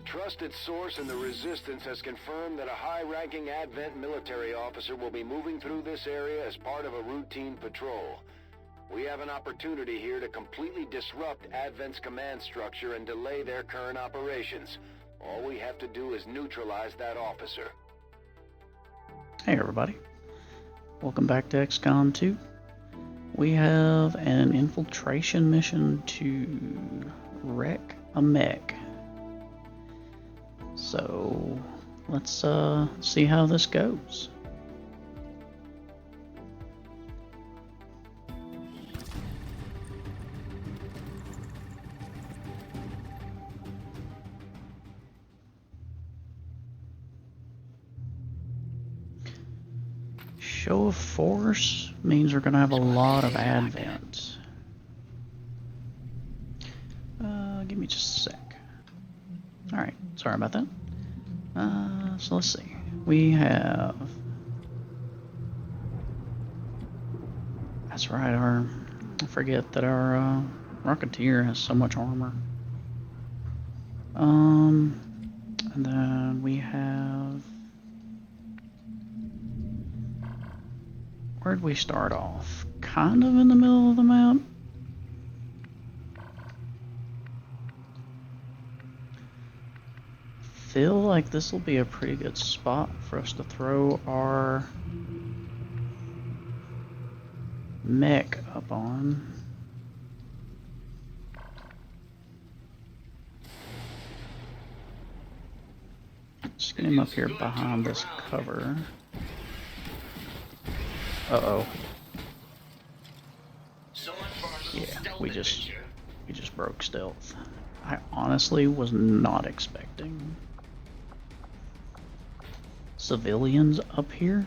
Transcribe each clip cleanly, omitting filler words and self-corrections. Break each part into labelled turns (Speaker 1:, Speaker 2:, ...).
Speaker 1: trusted source in the Resistance has confirmed that a high-ranking Advent military officer will be moving through this area as part of a routine patrol. We have an opportunity here to completely disrupt Advent's command structure and delay their current operations. All we have to do is neutralize that officer.
Speaker 2: Hey everybody, welcome back to XCOM 2. We have an infiltration mission to wreck a mech. So let's see how this goes. Show of force means we're going to have a lot of Advent. Give me just a sec. Alright, sorry about that. So let's see. We have... That's right, I forget that our Rocketeer has so much armor. And then we have... Where'd we start off? Kind of in the middle of the map. Feel like this will be a pretty good spot for us to throw our mech up on. Just get him up here behind this cover. Uh-oh. Yeah, we just broke stealth. I honestly was not expecting civilians up here,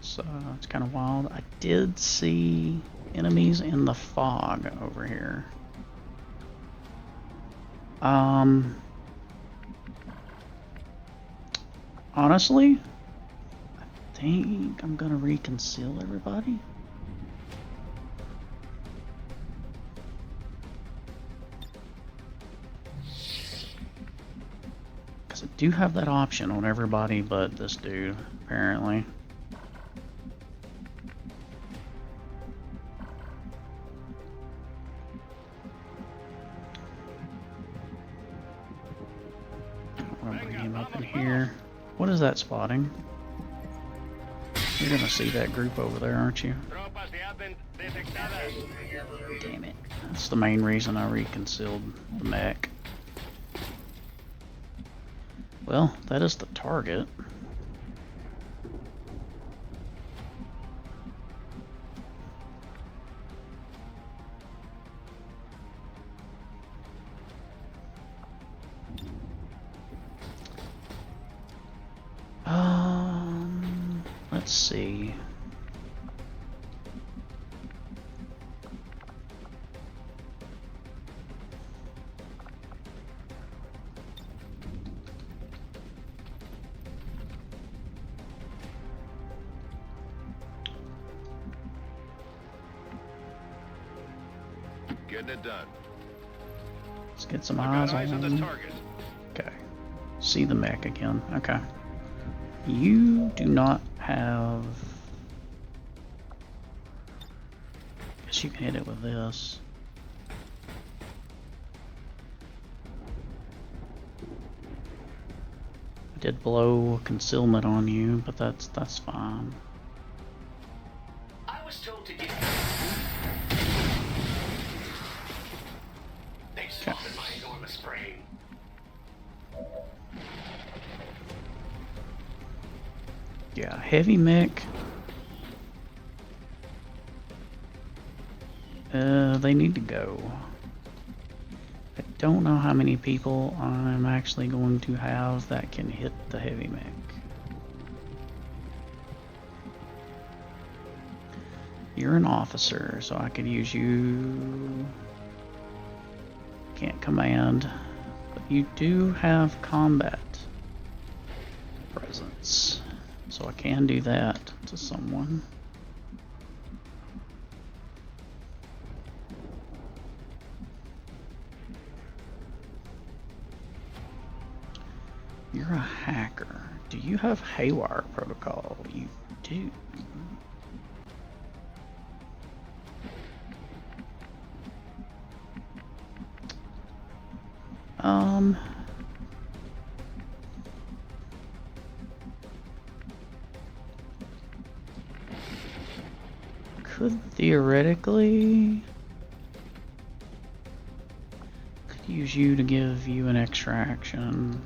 Speaker 2: so it's kind of wild. I did see enemies in the fog over here. Honestly, I think I'm gonna reconceal everybody. I do have that option on everybody but this dude, apparently. I'm gonna bring him up in here. What is that spotting? You're gonna see that group over there, aren't you? Damn it. That's the main reason I reconcealed the mech. Well, that is the target. Let's see.
Speaker 1: Getting it done.
Speaker 2: Let's get some eyes on the target. Okay. See the mech again. Okay. You do not have... Guess you can hit it with this. I did blow concealment on you, but that's fine.
Speaker 3: I was told to get... They spotted my enormous brain.
Speaker 2: Yeah, heavy mech. They need to go. I don't know how many people I'm actually going to have that can hit the heavy mech. You're an officer, so I could use you. Can't command, but you do have combat presence. So I can do that to someone. You're a hacker. Do you have Haywire protocol? You do. Could theoretically use you to give you an extraction.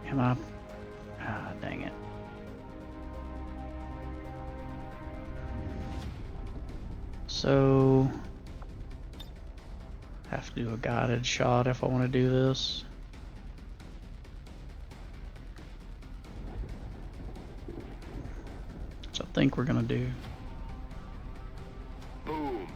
Speaker 2: Am I? Ah, dang it. So, have to do a guided shot if I want to do this. So I think we're gonna do.
Speaker 1: Boom.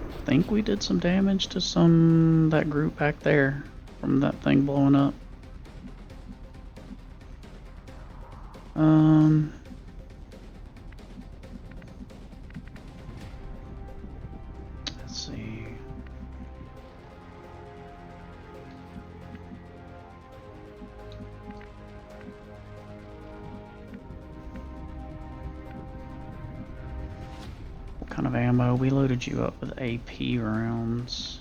Speaker 2: I think we did some damage to that group back there from that thing blowing up. Let's see. What kind of ammo? We loaded you up with AP rounds.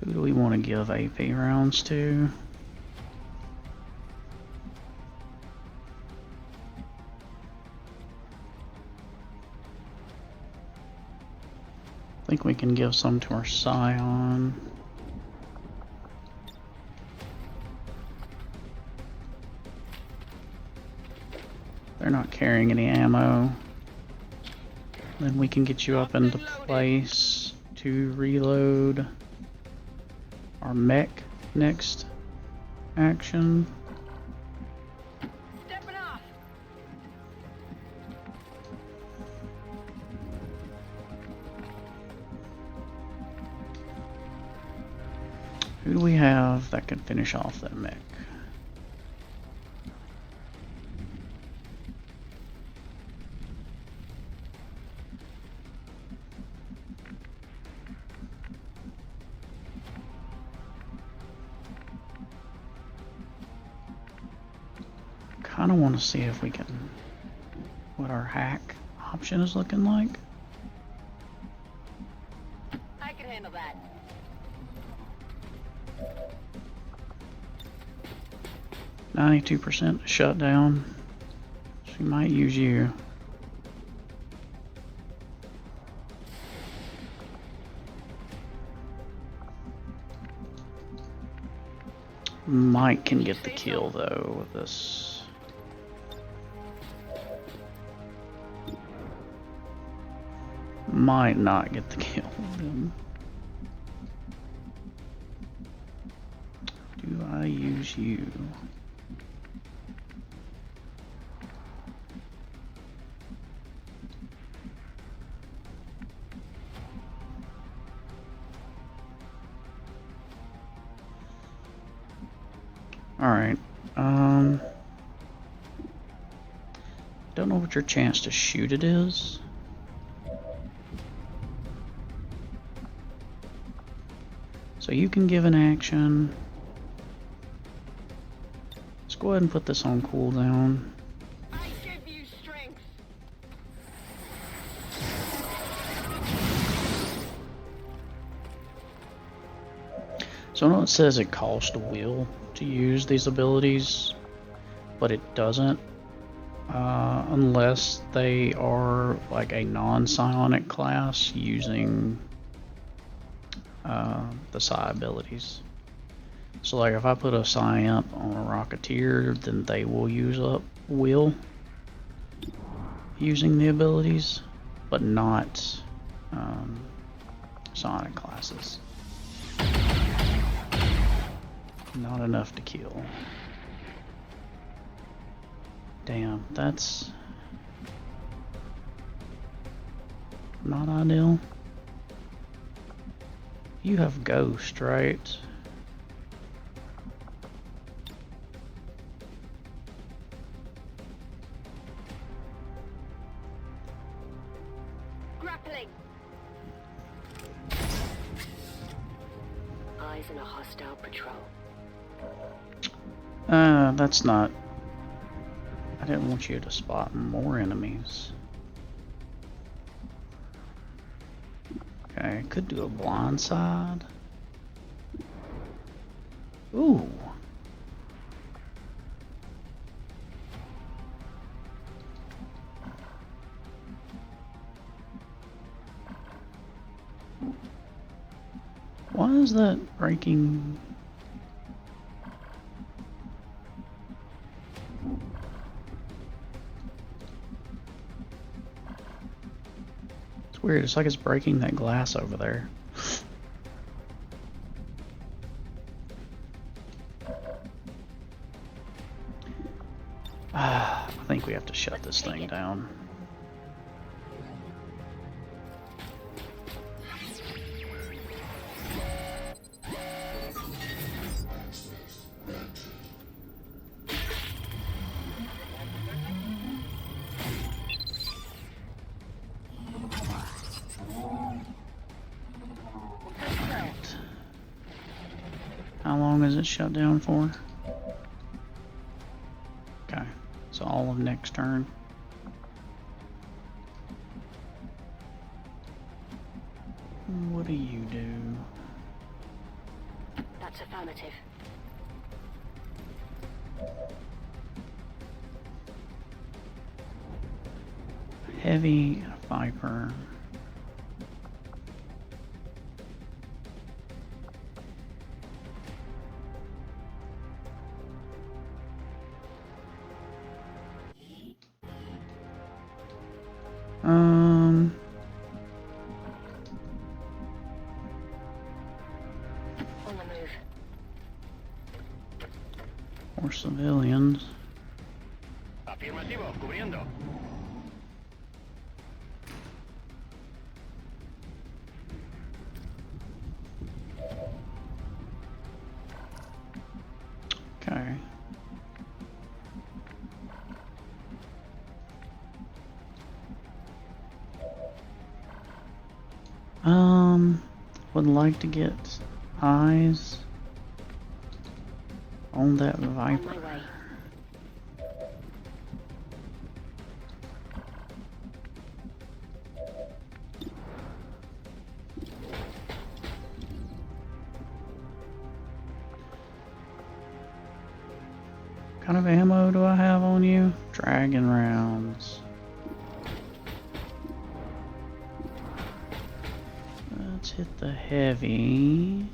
Speaker 2: Who do we want to give AP rounds to? I think we can give some to our Scion. They're not carrying any ammo. Then we can get you up into place to reload our mech next action.
Speaker 4: Stepping off.
Speaker 2: Who do we have that can finish off that mech? Kind of want to see if we can, what our hack option is looking like.
Speaker 4: I can handle that.
Speaker 2: %shutdown. She might use you. Mike can get the kill though with this. Might not get the kill with him. Do I use you? Alright, don't know what your chance to shoot it is. So you can give an action. Let's go ahead and put this on cooldown.
Speaker 4: I give you strength.
Speaker 2: So I know it says it costs a will to use these abilities, but it doesn't unless they are like a non-psionic class using the psi abilities. So like if I put a psi-imp on a rocketeer, then they will use up will using the abilities, but not psionic classes. Not enough to kill. Damn, that's Not ideal. You have ghost, right?
Speaker 4: Grappling. Eyes on a hostile patrol.
Speaker 2: That's not... I didn't want you to spot more enemies. Okay, could do a blind side. Ooh. Why is that breaking? It's weird, it's like it's breaking that glass over there. I think we have to shut this thing down. How long is it shut down for? Okay, so all of next turn. What do you do?
Speaker 4: That's affirmative.
Speaker 2: Heavy and a Viper.
Speaker 4: On the move.
Speaker 2: More civilians.
Speaker 1: Afirmativo, cubriendo.
Speaker 2: Okay. Would like to get eyes on that Viper.
Speaker 4: On my way.
Speaker 2: What kind of ammo do I have on you? Dragon rounds. Let's hit the heavy.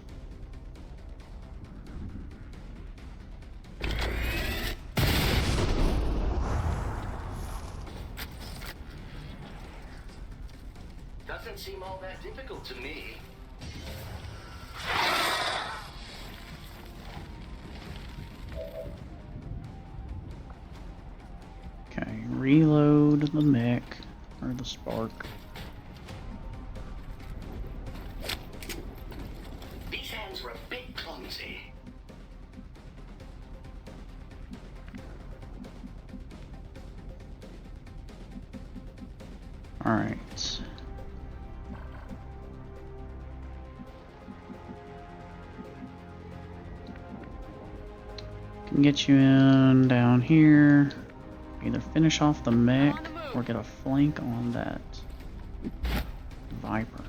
Speaker 3: Doesn't seem all that difficult to me.
Speaker 2: Okay, reload the mech, or the spark.
Speaker 3: These hands were a bit clumsy.
Speaker 2: Alright. Can get you in down here. Either finish off the mech or get a flank on that Viper.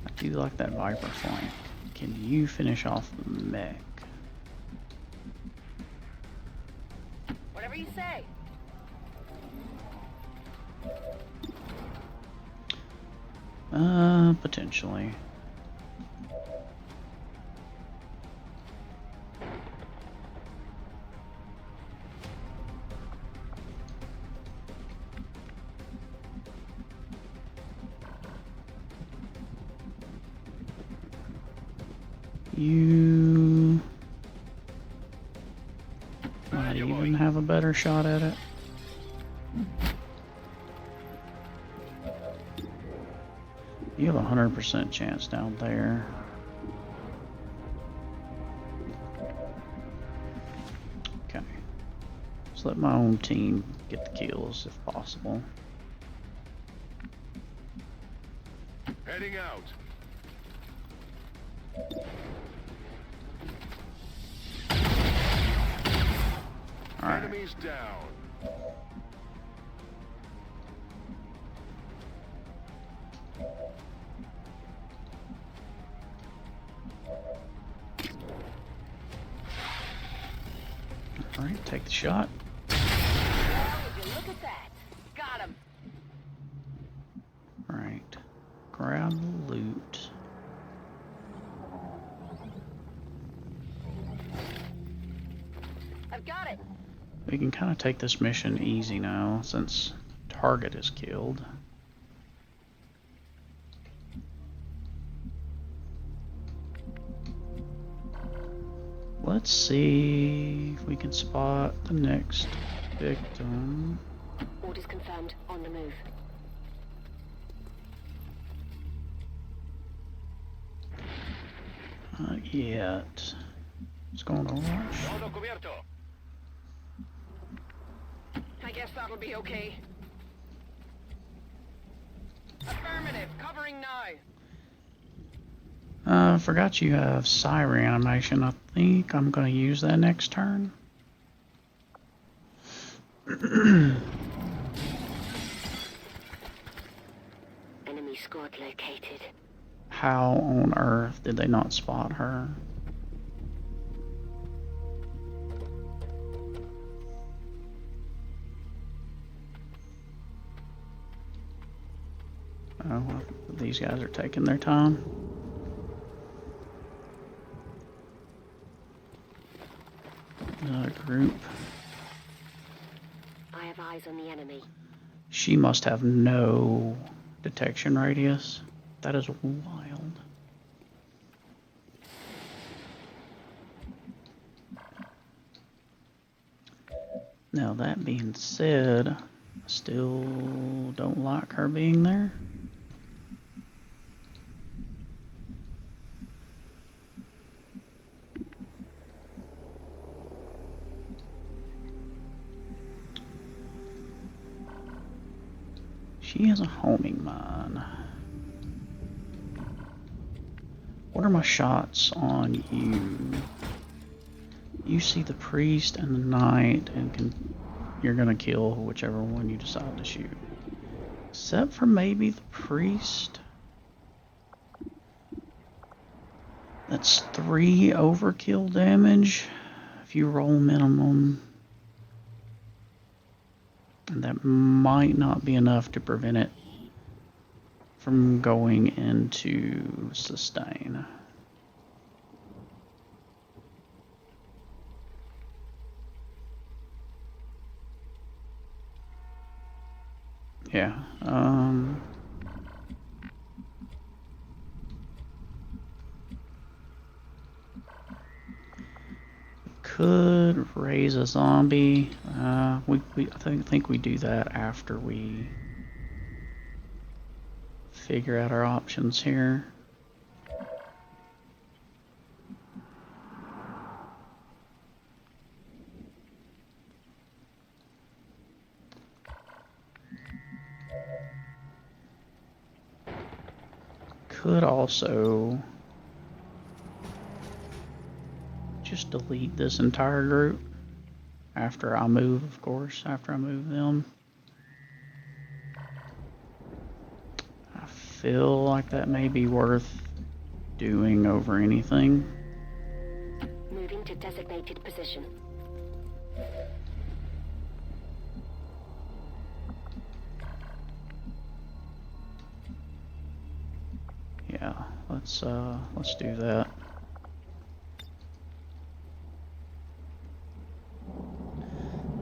Speaker 2: I do like that Viper flank. Can you finish off the mech?
Speaker 4: Whatever you say.
Speaker 2: Potentially. You might even have a better shot at it. You have a 100% chance down there. Okay. Just let my own team get the kills if possible.
Speaker 1: Heading out.
Speaker 2: All right.
Speaker 1: Enemies down.
Speaker 2: All right, take the shot.
Speaker 4: Would you look at that? Got him.
Speaker 2: All right, grab the loot.
Speaker 4: I've got it.
Speaker 2: We can kind of take this mission easy now since target is killed. Let's see if we can spot the next victim.
Speaker 4: Orders confirmed. On the move.
Speaker 2: Not yet. What's going on?
Speaker 1: Todo cubierto.
Speaker 4: I guess that'll be okay. Affirmative. Covering now.
Speaker 2: Forgot you have siren animation. I think I'm gonna use that next turn.
Speaker 4: Enemy squad located.
Speaker 2: How on earth did they not spot her? Oh, well, these guys are taking their time. Another group.
Speaker 4: I have eyes on the enemy.
Speaker 2: She must have no detection radius. That is wild. Now that being said, I still don't like her being there. She has a homing mine. What are my shots on you? You see the priest and the knight, and you're gonna kill whichever one you decide to shoot. Except for maybe the priest. That's 3 overkill damage if you roll minimum. And that might not be enough to prevent it from going into sustain. Yeah, could raise a zombie. I think we do that after we figure out our options here. Could also just delete this entire group after I move, of course, after I move them. I feel like that may be worth doing over anything.
Speaker 4: Moving to designated position.
Speaker 2: Yeah, let's do that.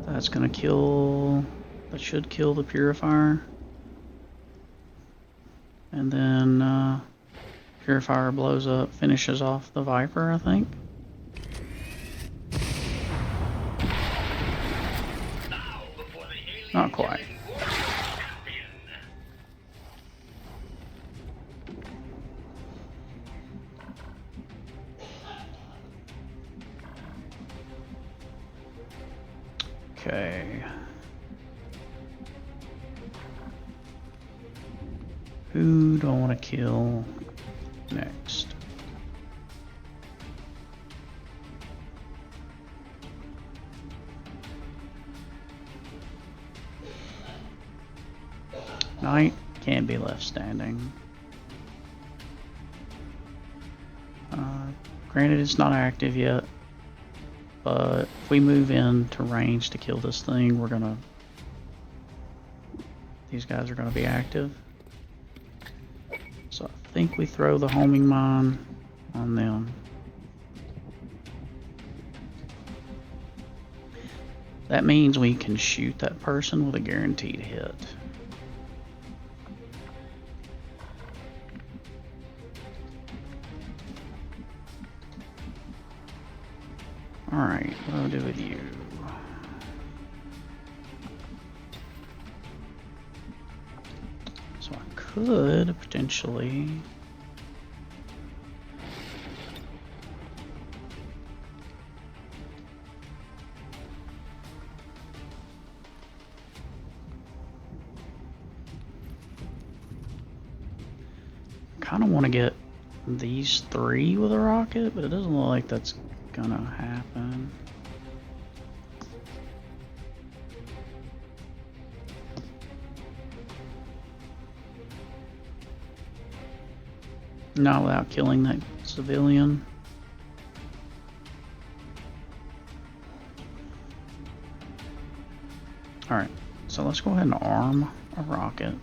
Speaker 2: That's gonna kill, that should kill the purifier. And then purifier blows up, finishes off the Viper, I think. Not quite. Okay. Who do I want to kill next? Knight can't be left standing. Granted, it's not active yet, but if we move into range to kill this thing, these guys are gonna be active. So I think we throw the homing mine on them. That means we can shoot that person with a guaranteed hit. Alright, what do I do with you? So I could potentially... kind of want to get these three with a rocket, but it doesn't look like that's gonna happen. Not without killing that civilian. Alright, so let's go ahead and arm a rocket.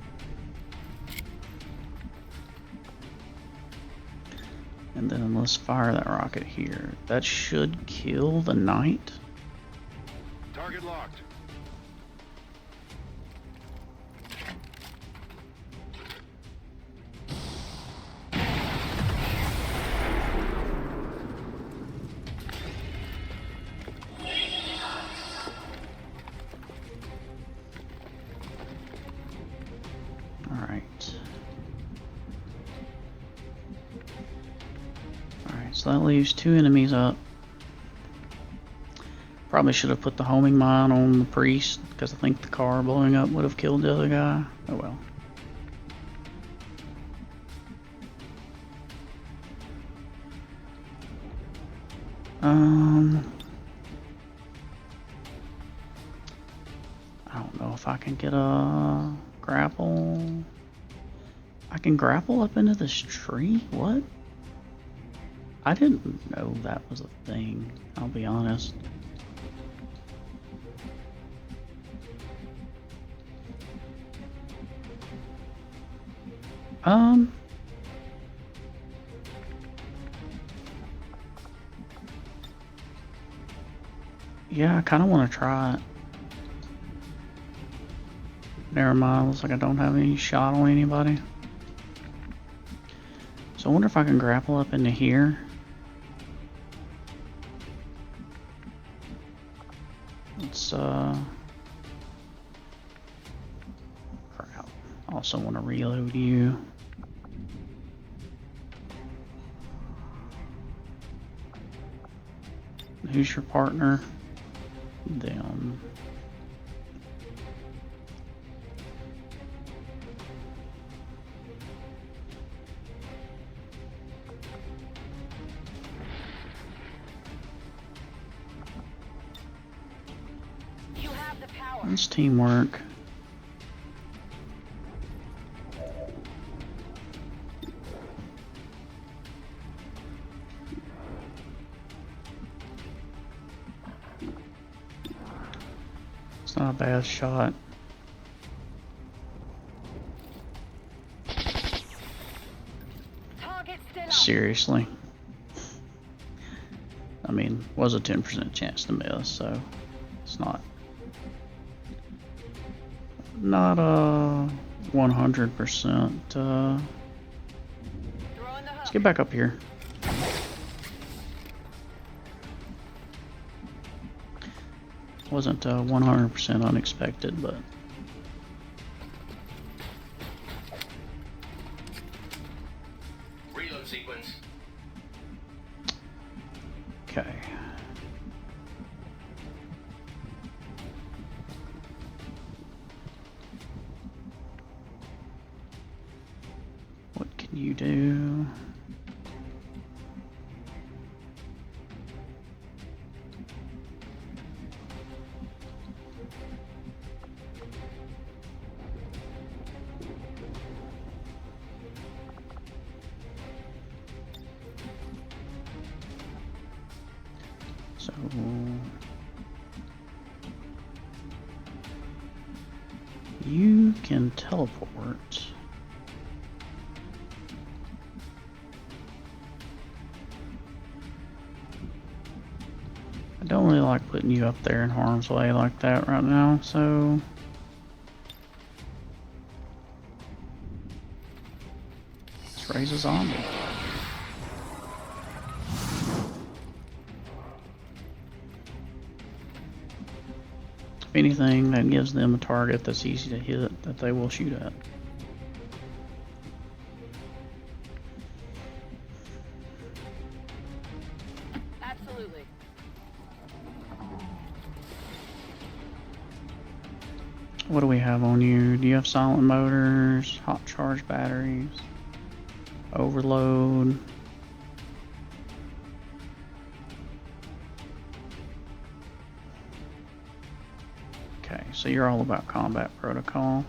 Speaker 2: And then let's fire that rocket here. That should kill the knight.
Speaker 1: Target locked.
Speaker 2: So that leaves two enemies up. Probably should have put the homing mine on the priest, because I think the car blowing up would have killed the other guy. Oh well. I don't know if I can get a grapple. I can grapple up into this tree? What? I didn't know that was a thing, I'll be honest. Yeah, I kind of want to try it. Never mind, looks like I don't have any shot on anybody. So I wonder if I can grapple up into here. Let's crap. Also want to reload you. Who's your partner? Them.
Speaker 4: You have the power.
Speaker 2: It's teamwork. It's not a bad shot.
Speaker 4: Target still up.
Speaker 2: Seriously. I mean, was a 10% chance to miss, so it's not a 100%. Let's get back up here. Wasn't 100% unexpected, but
Speaker 3: Reload sequence.
Speaker 2: okay. You can teleport. I don't really like putting you up there in harm's way like that right now, so... let's raise a zombie. If anything, that gives them a target that's easy to hit that they will shoot at.
Speaker 4: Absolutely.
Speaker 2: What do we have on you? Do you have silent motors, hot charge batteries, overload? Okay, so you're all about combat protocol.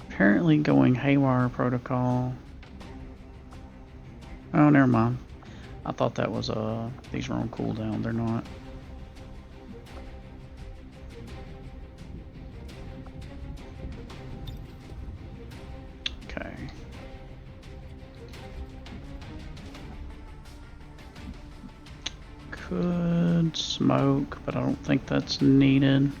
Speaker 2: Apparently going haywire protocol. Oh, never mind. I thought that was these were on cooldown. They're not. Okay. Could smoke, but I don't think that's needed.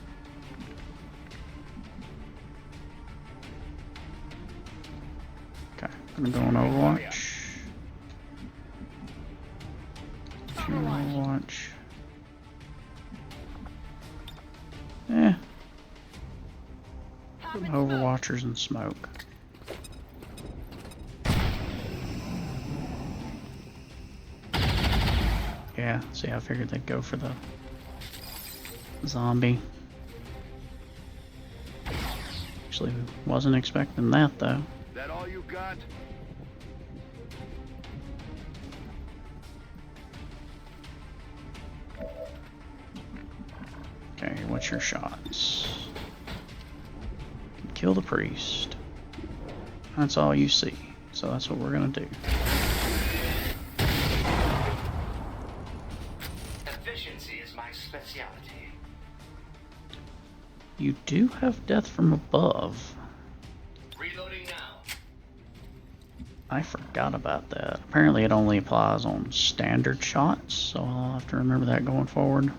Speaker 2: Okay, I'm gonna go on Overwatch. Overwatch. Overwatchers and smoke. Yeah, see, I figured they'd go for the zombie. Actually, wasn't expecting that though.
Speaker 1: That all you got?
Speaker 2: Okay, what's your shots? Kill the priest. That's all you see. So that's what we're gonna do.
Speaker 3: Efficiency is my specialty.
Speaker 2: You do have death from above.
Speaker 3: Reloading now.
Speaker 2: I forgot about that. Apparently it only applies on standard shots, so I'll have to remember that going forward.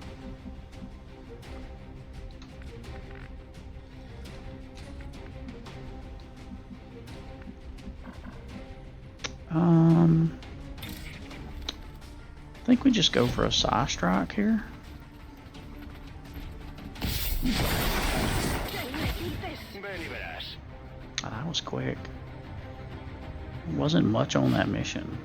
Speaker 2: I think we just go for a side strike here. Oh, that was quick. Wasn't much on that mission.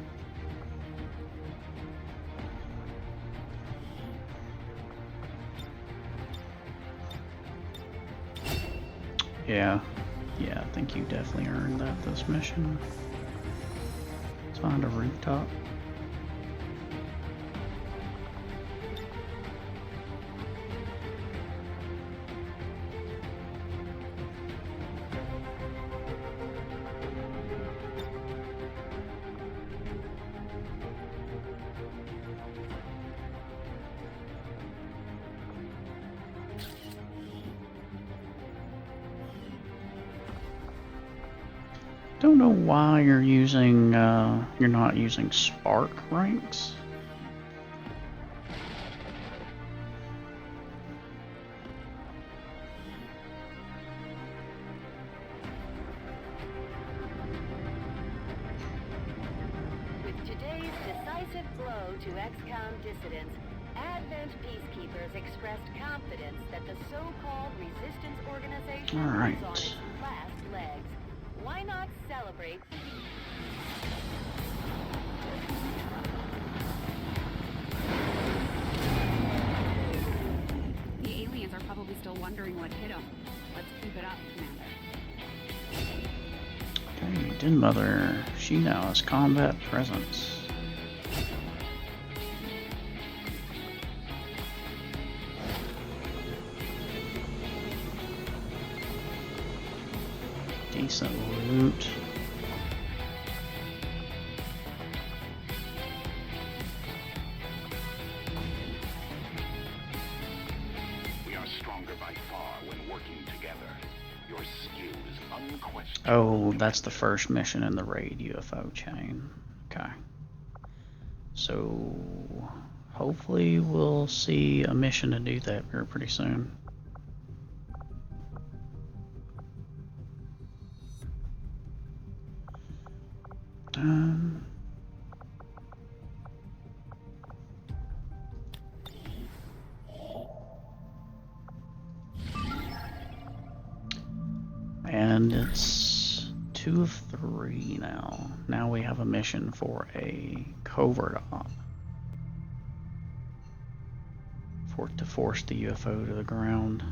Speaker 2: Yeah, I think you definitely earned that this mission. Let's find a rooftop. Don't know why you're using, you're not using spark ranks.
Speaker 4: With today's decisive blow to XCOM dissidents, Advent peacekeepers expressed confidence that the so-called resistance organization
Speaker 2: All right.
Speaker 4: is on its last legs. Why not celebrate?
Speaker 5: The aliens are probably still wondering what hit them. Let's keep it up, Commander.
Speaker 2: Okay, Den Mother. She now has combat presence. Decent loot.
Speaker 1: skew is unquestioned.
Speaker 2: Oh, that's the first mission in the raid UFO chain. Okay. So hopefully we'll see a mission to do that here pretty soon. And it's 2 of 3 now. Now we have a mission for a covert op. To force the UFO to the ground.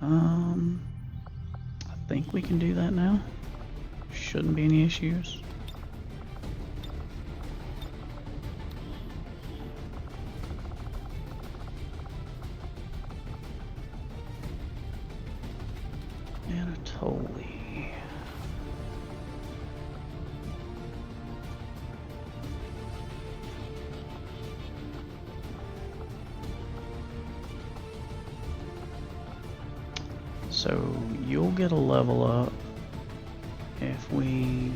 Speaker 2: I think we can do that now. Shouldn't be any issues. Anatoly. So you'll get a level up if we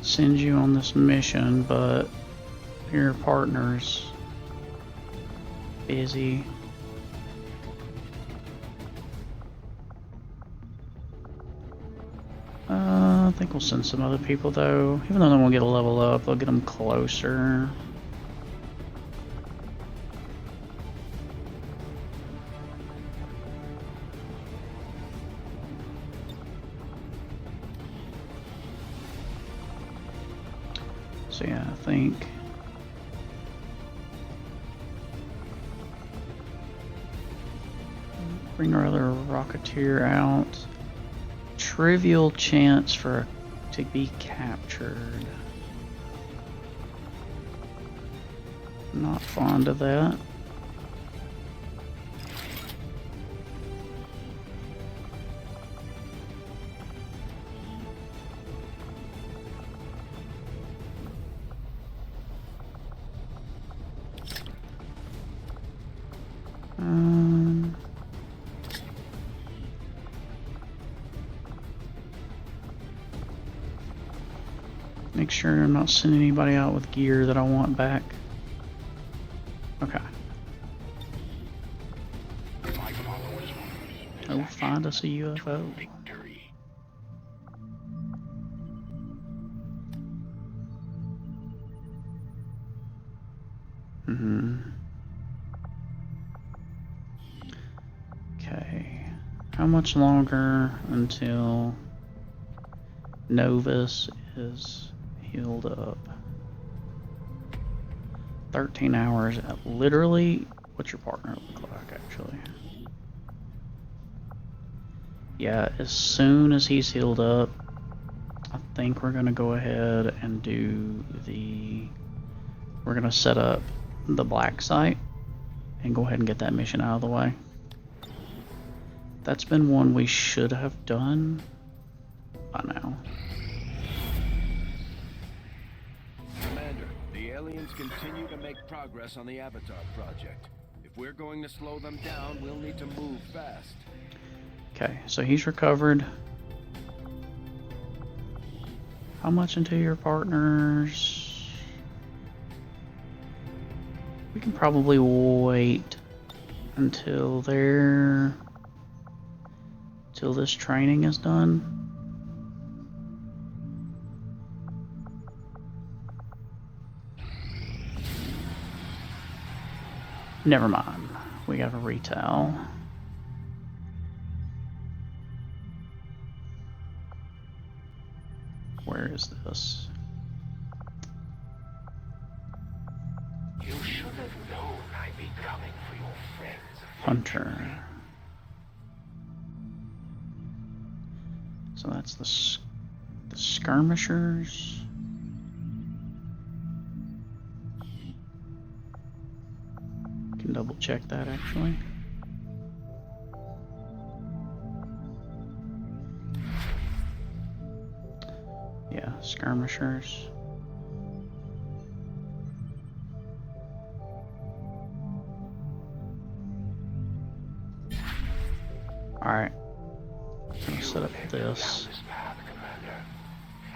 Speaker 2: send you on this mission, but your partner's busy. I think we'll send some other people though. Even though they won't get a level up, they'll get them closer. So yeah, I think bring our other Rocketeer out. Trivial chance for to be captured. Not fond of that. Make sure I'm not sending anybody out with gear that I want back. Okay. Oh, find us a UFO. Okay. How much longer until Novus is healed up? 13 hours. Literally, what's your partner look like, actually? Yeah, as soon as he's healed up, I think we're going to go ahead and do the... We're going to set up the black site and go ahead and get that mission out of the way. That's been one we should have done by now.
Speaker 6: Commander, the aliens continue to make progress on the Avatar project. If we're going to slow them down, we'll need to move fast.
Speaker 2: Okay, so he's recovered. How much into your partners? We can probably wait until till this training is done. Never mind. We got a retail. Where is this?
Speaker 1: You should have known I'd be coming for your friends.
Speaker 2: Hunter. So that's the skirmishers. Can double check that actually. Yeah, skirmishers. set up
Speaker 7: led
Speaker 2: this.
Speaker 7: me down this path, Commander.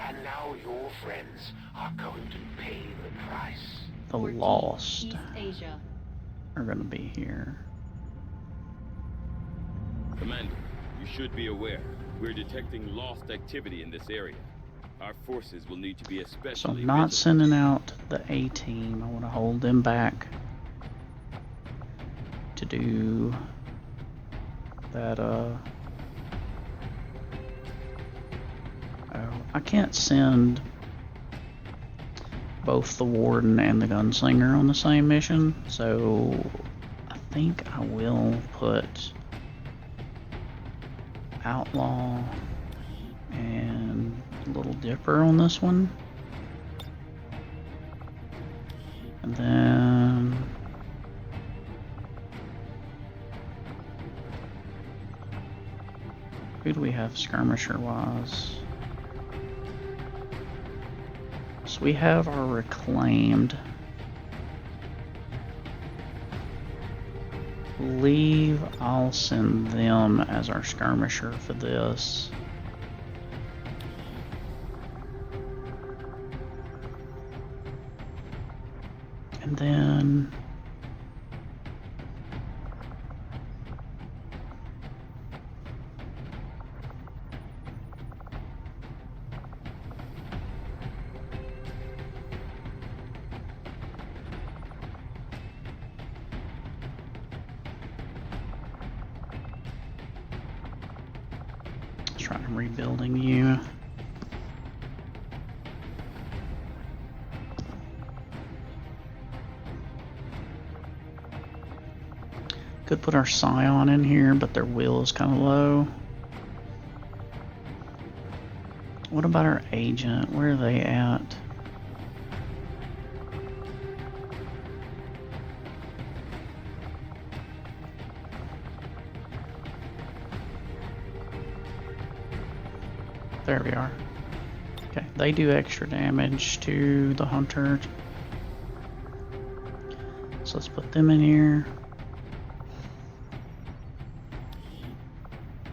Speaker 7: And now your friends are going to pay the price.
Speaker 2: The
Speaker 5: 14,
Speaker 2: Lost
Speaker 5: East Asia.
Speaker 2: are gonna be here.
Speaker 8: Commander, you should be aware. We're detecting lost activity in this area. Our forces will need to be especially
Speaker 2: So I'm not
Speaker 8: vigilant.
Speaker 2: sending out the A team. I want to hold them back to do that. Oh, I can't send both the Warden and the Gunslinger on the same mission, so I think I will put Outlaw and Little Dipper on this one. And then who do we have skirmisher wise? So we have our reclaimed. Believe I'll send them as our skirmisher for this. And then let's try rebuilding you. Could put our Scion in here, but their will is kind of low. What about our agent? Where are they at? There we are. Okay, they do extra damage to the hunter. So let's put them in here.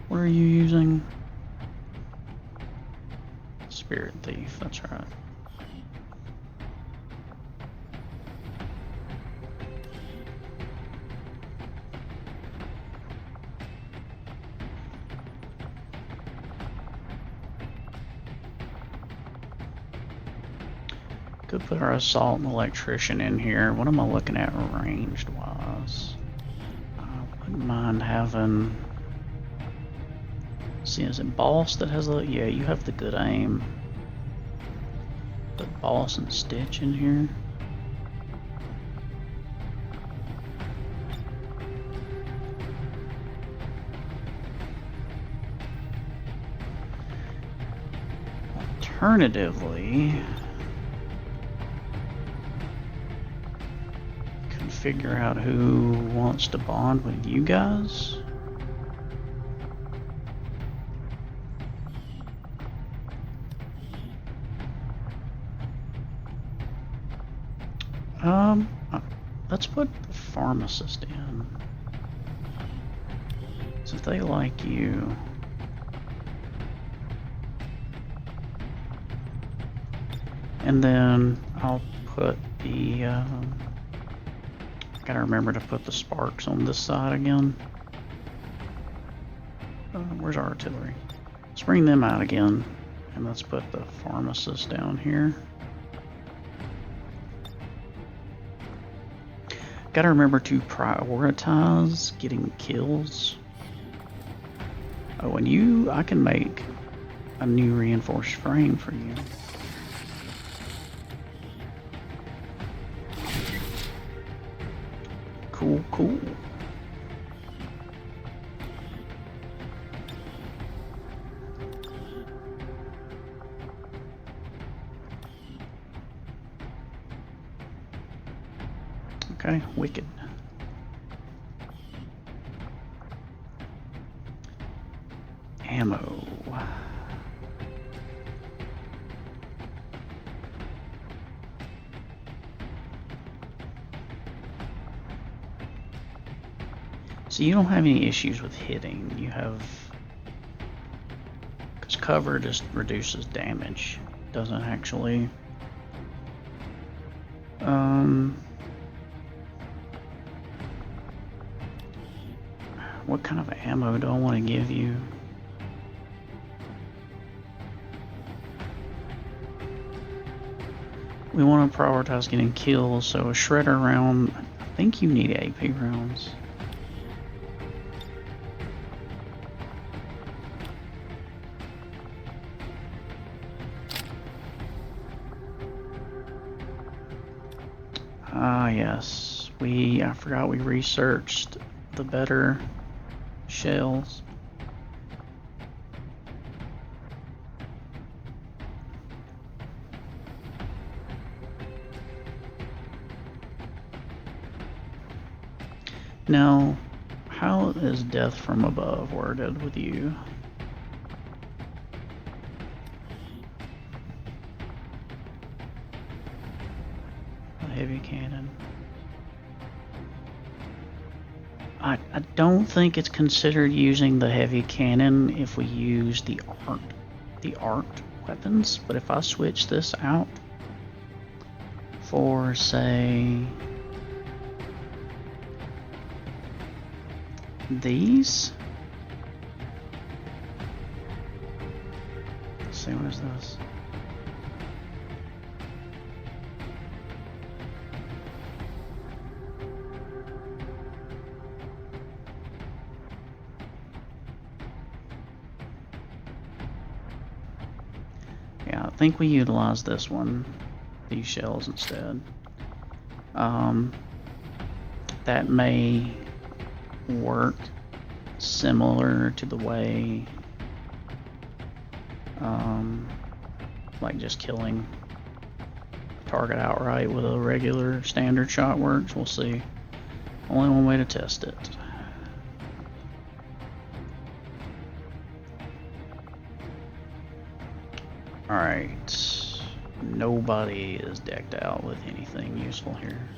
Speaker 2: What are you using? Spirit Thief, that's right. Could put our assault and electrician in here. What am I looking at ranged wise? I wouldn't mind having. See, is it Boss that has the? Yeah, you have the good aim. Put Boss and Stitch in here. Alternatively, can figure out who wants to bond with you guys. Let's put the pharmacist in. So if they like you. And then I'll put the, gotta remember to put the sparks on this side again. Where's our artillery? Let's bring them out again. And let's put the pharmacist down here. Gotta remember to prioritize getting kills. Oh, and I can make a new reinforced frame for you. Cool, cool. Okay, wicked. Ammo. So you don't have any issues with hitting. You have Because cover just reduces damage. Doesn't actually... What kind of ammo do I want to give you? We want to prioritize getting kills, so a shredder round, I think you need AP rounds. Ah, yes. I forgot we researched the better shells. Now, how is death from above worded with you? A heavy cannon. I don't think it's considered using the heavy cannon if we use the arced weapons, but if I switch this out for, say, these. Let's see, what is this? Yeah, I think we utilize this one, these shells instead. That may work similar to the way like just killing target outright with a regular standard shot works. We'll see. Only one way to test it. Alright, nobody is decked out with anything useful here.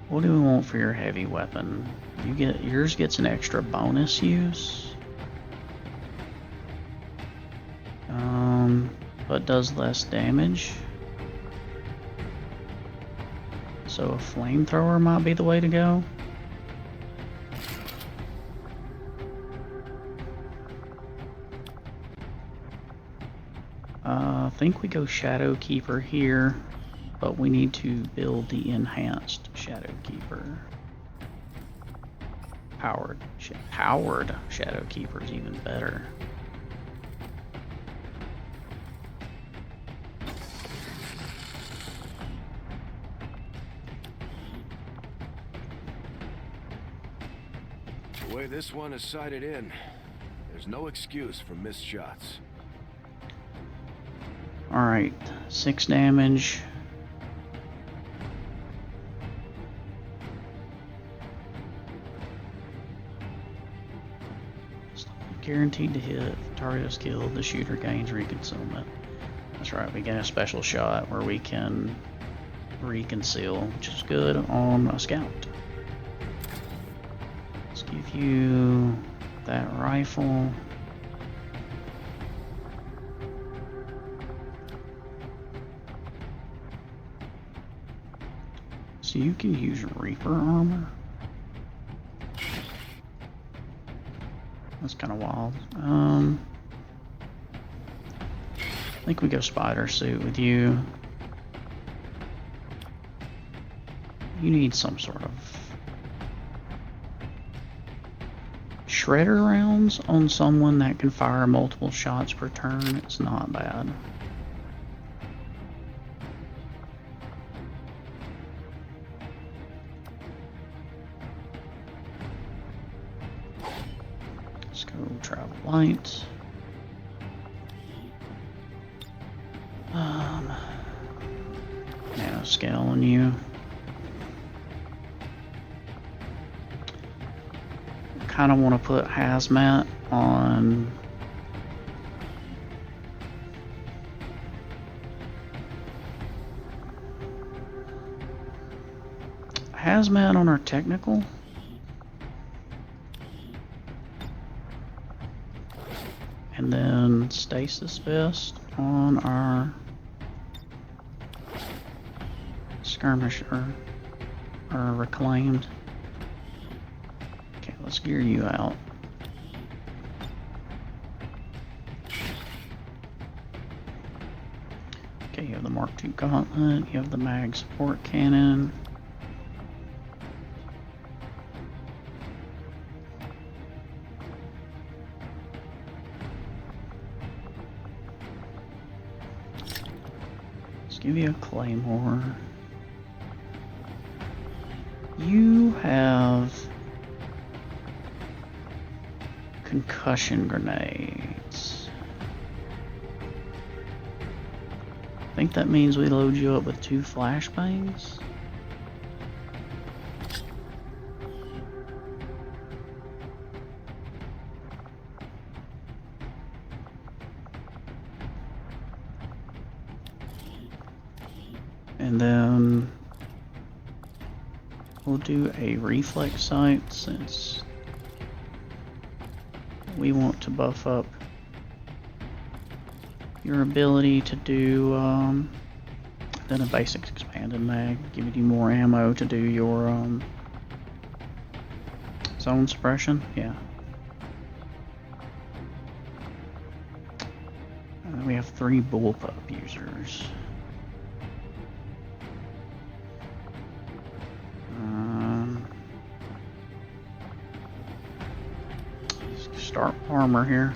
Speaker 2: What do we want for your heavy weapon? Yours gets an extra bonus use. But does less damage. So a flamethrower might be the way to go. I think we go Shadow Keeper here, but we need to build the enhanced Shadow Keeper. Powered Shadow Keeper is even better.
Speaker 6: The way this one is sighted in, there's no excuse for missed shots.
Speaker 2: Alright, 6 damage. Guaranteed to hit. Target is killed. The shooter gains reconcealment. That's right, we get a special shot where we can reconceal, which is good on a scout. Let's give you that rifle. So you can use Reaper armor. That's kind of wild. I think we go spider suit with you. You need some sort of shredder rounds on someone that can fire multiple shots per turn. It's not bad. Let's go travel light. Nanoscale on you. Kind of want to put hazmat on our technical. And then stasis vest on our skirmisher, or reclaimed. Okay, let's gear you out. Okay, you have the Mark II gauntlet, you have the mag support cannon. Let's give you a claymore. You have concussion grenades. I think that means we load you up with 2 flashbangs. And then we'll do a reflex sight since we want to buff up your ability to do then a basic expanded mag, giving you more ammo to do your zone suppression. Yeah. We have 3 bullpup users. Start armor here.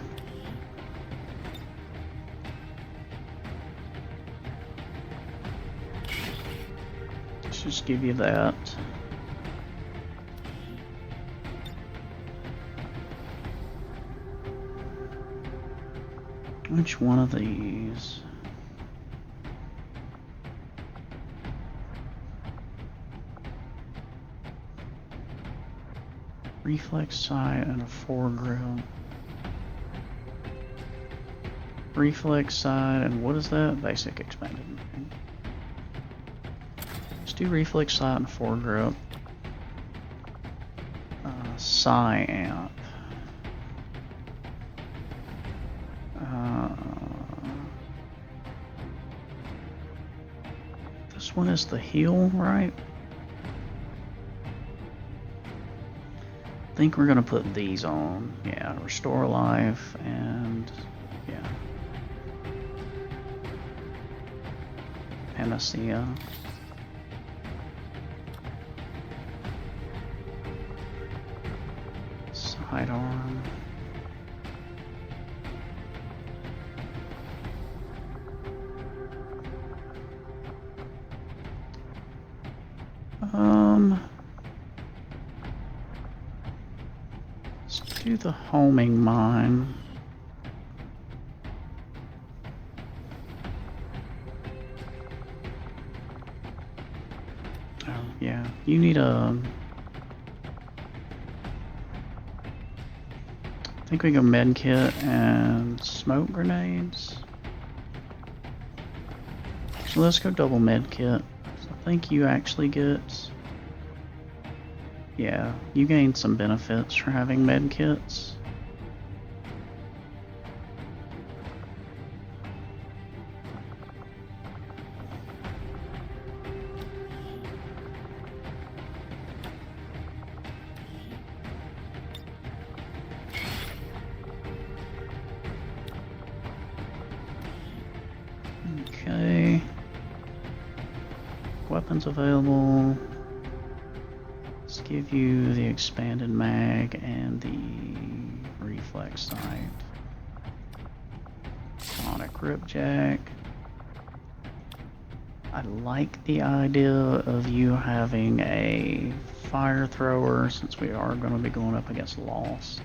Speaker 2: Let's just give you that. Which one of these? Reflex sight and a foregrip. Reflex sight and what is that? Basic expanded. Let's do reflex sight and foregrip. Psi amp. This one is the heal, right? I think we're gonna put these on. Yeah, restore life and yeah. Panacea. Sidearm. Let's do the homing mine. Oh, yeah, you need a... I think we go med kit and smoke grenades. So let's go double med kit. I think you actually get... Yeah, you gain some benefits for having med kits. Okay. Weapons available. Let's give you the expanded mag and the reflex sight. Sonic ripjack. I like the idea of you having a fire thrower since we are going to be going up against Lost.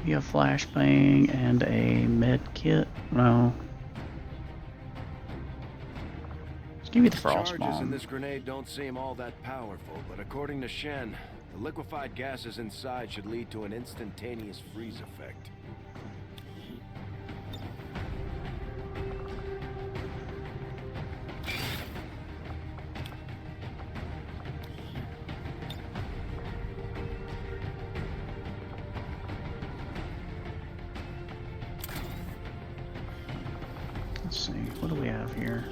Speaker 2: You have flashbang and a med kit. No. Let's give you the frost
Speaker 6: Charges
Speaker 2: bomb.
Speaker 6: in this grenade don't seem all that powerful, but according to Shen, the liquefied gases inside should lead to an instantaneous freeze effect.
Speaker 2: see. What do we have here?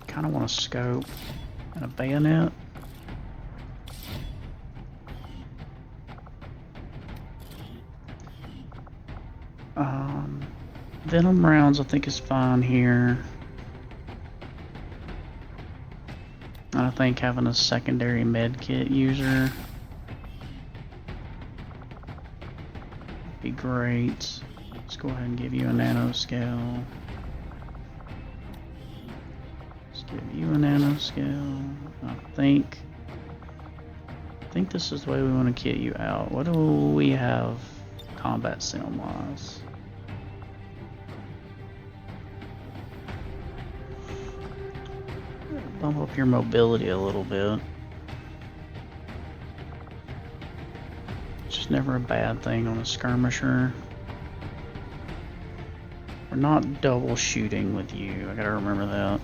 Speaker 2: Kind of want a scope and a bayonet. Venom rounds I think is fine here. I think having a secondary med kit user would be great. Let's go ahead and give you a nanoscale. Let's give you a nanoscale. I think this is the way we want to kit you out. What do we have combat sim wise? Bump up your mobility a little bit. It's just never a bad thing on a skirmisher. We're not double shooting with you, I gotta remember that.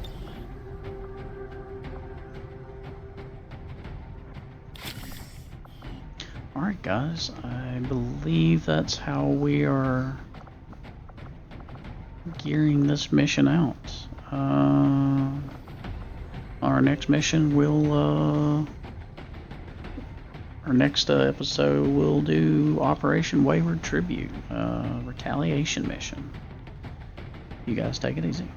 Speaker 2: Alright guys, I believe that's how we are gearing this mission out. Our next mission will, our next episode we'll do Operation Wayward Tribute, retaliation mission. You guys take it easy.